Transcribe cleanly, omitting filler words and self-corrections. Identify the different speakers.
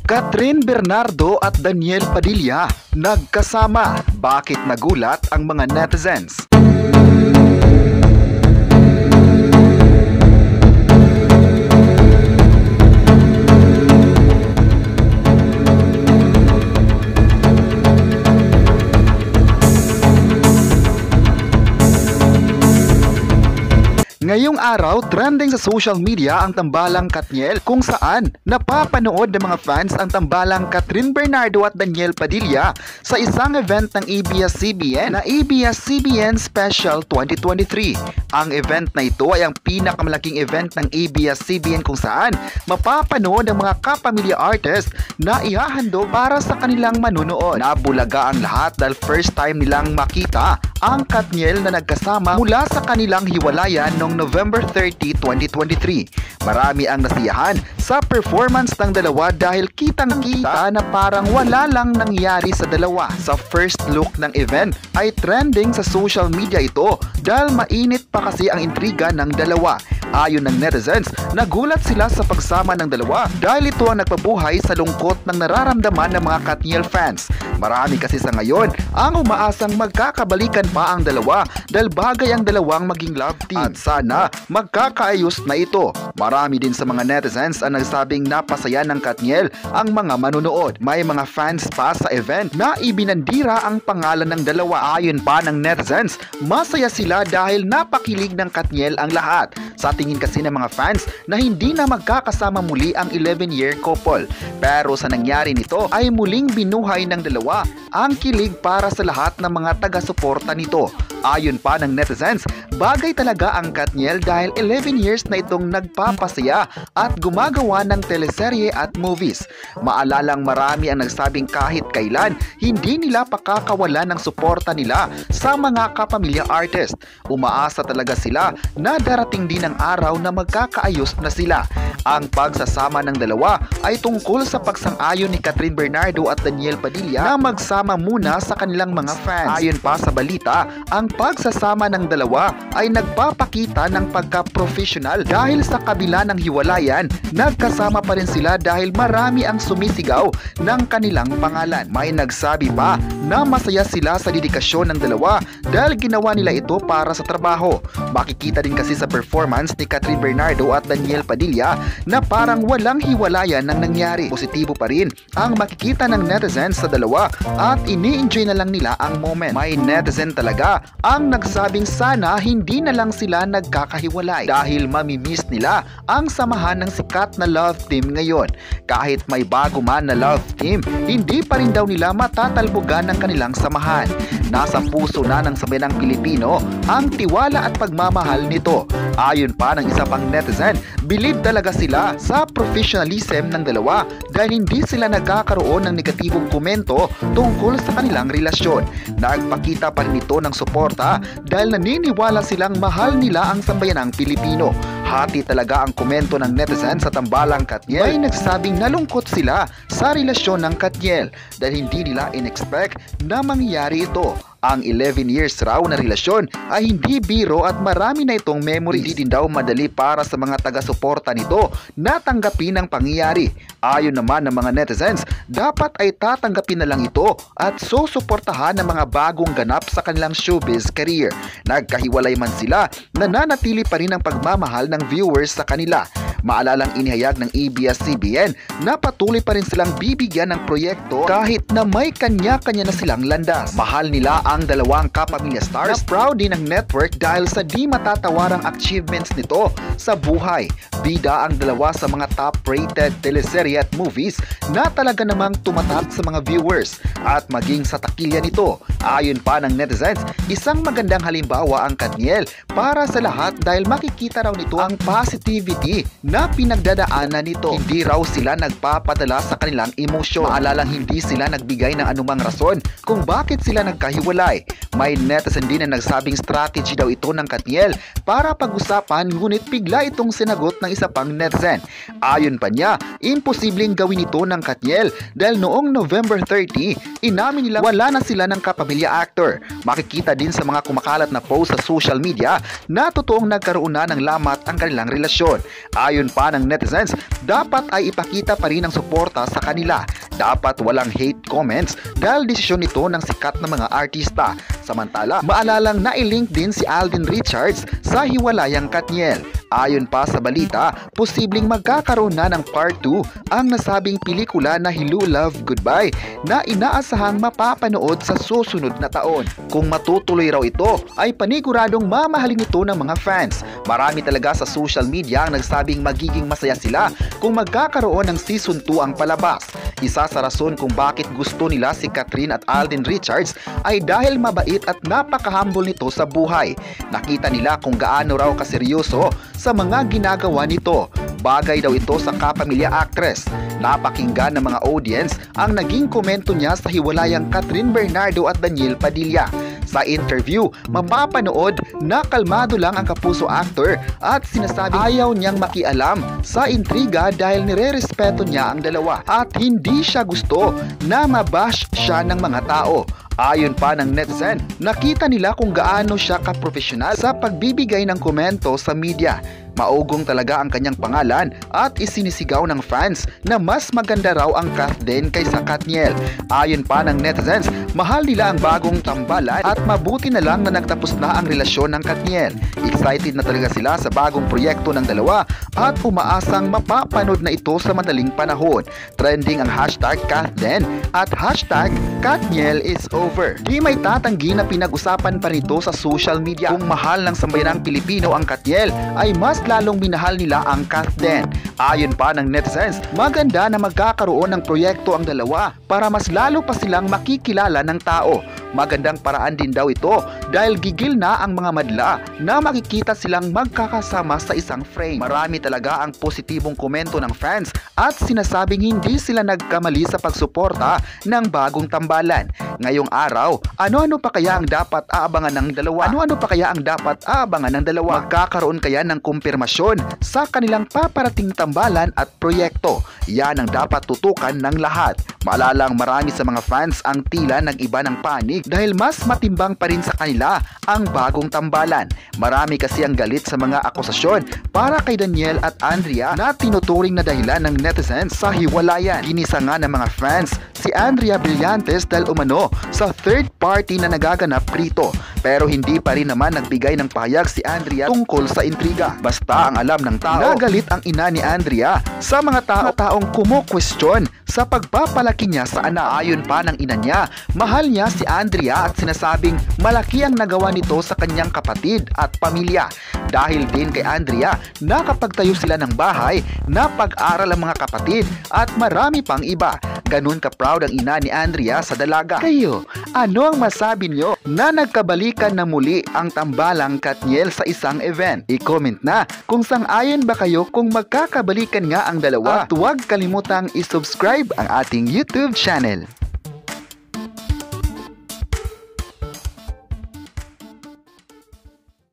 Speaker 1: Catherine Bernardo at Daniel Padilla nagkasama. Bakit nagulat ang mga netizens? Ngayong araw, trending sa social media ang tambalang Katniel kung saan napapanood ng mga fans ang tambalang Catherine Bernardo at Daniel Padilla sa isang event ng ABS-CBN na ABS-CBN Special 2023. Ang event na ito ay ang pinakamalaking event ng ABS-CBN kung saan mapapanood ang mga kapamilya artist na ihahandog para sa kanilang manunood. Nabulaga ang lahat dahil first time nilang makita ang Katniel na nagkasama mula sa kanilang hiwalayan noong November 30, 2023. Marami ang nasiyahan sa performance ng dalawa dahil kitang-kita na parang wala lang nangyari sa dalawa. Sa first look ng event ay trending sa social media ito dahil mainit pa kasi ang intriga ng dalawa. Ayon ng netizens, nagulat sila sa pagsama ng dalawa dahil ito ang nagpabuhay sa lungkot ng nararamdaman ng mga Katniel fans. Marami kasi sa ngayon ang umaasang magkakabalikan pa ang dalawa dahil bagay ang dalawang maging love team. At sana magkakaayos na ito. Marami din sa mga netizens ang nagsabing napasaya ng Katniel ang mga manunood. May mga fans pa sa event na ibinandira ang pangalan ng dalawa. Ayon pa ng netizens, masaya sila dahil napakilig ng Katniel ang lahat. Sa tingin kasi ng mga fans na hindi na magkakasama muli ang 11-year couple. Pero sa nangyari nito ay muling binuhay ng dalawa ang kilig para sa lahat ng mga taga-suporta nito. Ayon pa ng netizens, bagay talaga ang Katniel dahil 11 years na itong nagpapasaya at gumagawa ng teleserye at movies. Maalalang marami ang nagsabing kahit kailan, hindi nila pakakawalan ng suporta nila sa mga kapamilya artist. Umaasa talaga sila na darating din ang araw na magkakaayos na sila. Ang pagsasama ng dalawa ay tungkol sa pagsang-ayon ni Catherine Bernardo at Daniel Padilla na magsama muna sa kanilang mga fans. Ayon pa sa balita, ang pagsasama ng dalawa ay nagpapakita ng pagka-professional dahil sa kabila ng hiwalayan, nagkasama pa rin sila dahil marami ang sumisigaw ng kanilang pangalan. May nagsabi pa na masaya sila sa dedikasyon ng dalawa dahil ginawa nila ito para sa trabaho. Makikita din kasi sa performance ni Catherine Bernardo at Daniel Padilla na parang walang hiwalayan ng nangyari. Positibo pa rin ang makikita ng netizens sa dalawa at ini-enjoy na lang nila ang moment. May netizen talaga ang nagsabing sana hindi na lang sila nagkakahiwalay dahil mamimiss nila ang samahan ng sikat na love team ngayon. Kahit may bago man na love team, hindi pa rin daw nila matatalbogan ng kanilang samahan. Nasa puso na ng sambayanang Pilipino ang tiwala at pagmamahal nito. Ayon pa ng isa pang netizen, believe talaga sila sa professionalism ng dalawa dahil hindi sila nagkakaroon ng negatibong komento tungkol sa kanilang relasyon. Nagpakita pa rin ito ng suporta dahil naniniwala silang mahal nila ang sambayanang Pilipino. Hati talaga ang komento ng netizen sa tambalang Katniel. May nagsabing nalungkot sila sa relasyon ng Katniel dahil hindi nila in-expect na mangyari ito. Ang 11 years raw na relasyon ay hindi biro at marami na itong memories. Hindi din daw madali para sa mga taga-suporta nito na tanggapin ang pangyayari. Ayon naman ng mga netizens, dapat ay tatanggapin na lang ito at susuportahan ng mga bagong ganap sa kanilang showbiz career. Nagkahiwalay man sila, nananatili pa rin ang pagmamahal ng viewers sa kanila. Maalalang inihayag ng ABS-CBN na patuloy pa rin silang bibigyan ng proyekto kahit na may kanya-kanya na silang landas. Mahal nila ang dalawang kapamilya stars na proud din ng network dahil sa di matatawarang achievements nito sa buhay. Bida ang dalawa sa mga top-rated teleserye at movies na talaga namang tumatak sa mga viewers at maging sa takilya nito. Ayon pa ng netizens, isang magandang halimbawa ang Katniel para sa lahat dahil makikita raw nito ang positivity na pinagdadaanan nito. Hindi raw sila nagpapadala sa kanilang emosyon. Maalalang hindi sila nagbigay ng anumang rason kung bakit sila nagkahiwalay. May netizen din na nagsabing strategy daw ito ng Katniel para pag-usapan ngunit bigla itong sinagot ng isa pang netizen. Ayon pa niya, imposibleng gawin ito ng Katniel dahil noong November 30, inamin nila wala na sila ng kapamilya actor. Makikita din sa mga kumakalat na post sa social media na totoong nagkaroon na ng lamat ang kanilang relasyon. Ayon Ayon pa ng netizens, dapat ay ipakita pa rin ang suporta sa kanila. Dapat walang hate comments dahil desisyon ito ng sikat na mga artista. Samantala, maalalang nailink din si Alden Richards sa hiwalayang Katniel. Ayon pa sa balita, posibleng magkakaroon na ng part 2 ang nasabing pelikula na Hello Love Goodbye na inaasahang mapapanood sa susunod na taon. Kung matutuloy raw ito, ay paniguradong mamahalin ito ng mga fans. Marami talaga sa social media ang nagsabing magiging masaya sila kung magkakaroon ng season 2 ang palabas. Isa sa rason kung bakit gusto nila si Catherine at Alden Richards ay dahil mabait at napaka-humble nito sa buhay. Nakita nila kung gaano raw kaseryoso sa mga ginagawa nito. Bagay daw ito sa kapamilya actress. Napakinggan ng mga audience ang naging komento niya sa hiwalayang Catherine Bernardo at Daniel Padilla. Sa interview, mapapanood na kalmado lang ang kapuso actor at sinasabing ayaw niyang makialam sa intriga dahil nire-respeto niya ang dalawa at hindi siya gusto na mabash siya ng mga tao. Ayon pa ng netizen, nakita nila kung gaano siya ka-professional sa pagbibigay ng komento sa media. Maugong talaga ang kanyang pangalan at isinisigaw ng fans na mas maganda raw ang Kathleen kaysa Katniel. Ayon pa ng netizens, mahal nila ang bagong tambalan at mabuti na lang na nagtapos na ang relasyon ng Katniel. Excited na talaga sila sa bagong proyekto ng dalawa at umaasang mapapanood na ito sa madaling panahon. Trending ang hashtag Kathleen at hashtag Katniel is over. Di may tatanggi na pinag-usapan pa rito sa social media. Kung mahal ng sambayanang Pilipino ang Katniel, ay mas lalong minahal nila ang Kathleen. Ayon pa ng netizens, maganda na magkakaroon ng proyekto ang dalawa para mas lalo pa silang makikilala ng tao. Magandang paraan din daw ito dahil gigil na ang mga madla na makikita silang magkakasama sa isang frame. Marami talaga ang positibong komento ng fans at sinasabing hindi sila nagkamali sa pagsuporta ng bagong tambalan. Ngayong araw, ano-ano pa kaya ang dapat aabangan ng dalawa? Ano-ano pa kaya ang dapat aabangan ng dalawa? Magkakaroon kaya ng kumpirmasyon sa kanilang paparating tambalan at proyekto? Yan ang dapat tutukan ng lahat. Maalalang marami sa mga fans ang tila nag-iba ng panig dahil mas matimbang pa rin sa kanila ang bagong tambalan. Marami kasi ang galit sa mga akusasyon para kay Daniel at Andrea na tinuturing na dahilan ng netizens sa hiwalayan. Ginisa nga ng mga fans si Andrea Brillantes dahil umano sa third party na nagaganap rito. Pero hindi pa rin naman nagbigay ng pahayag si Andrea tungkol sa intriga. Basta ang alam ng tao, nagalit ang ina ni Andrea sa mga taong kumo-question sa pagpapalaki niya sa anak. Ayon pa ng ina niya, mahal niya si Andrea at sinasabing malaki ang nagawa nito sa kanyang kapatid at pamilya. Dahil din kay Andrea, nakapagtayo sila ng bahay, napag-aral ang mga kapatid at marami pang iba. Ganun ka-proud ang ina ni Andrea sa dalaga. Kayo, ano ang masabi nyo na nagkabalikan na muli ang tambalang Katniel sa isang event? I-comment na kung sang-ayon ba kayo kung magkakabalikan nga ang dalawa. At huwag kalimutang i-subscribe ang ating YouTube channel.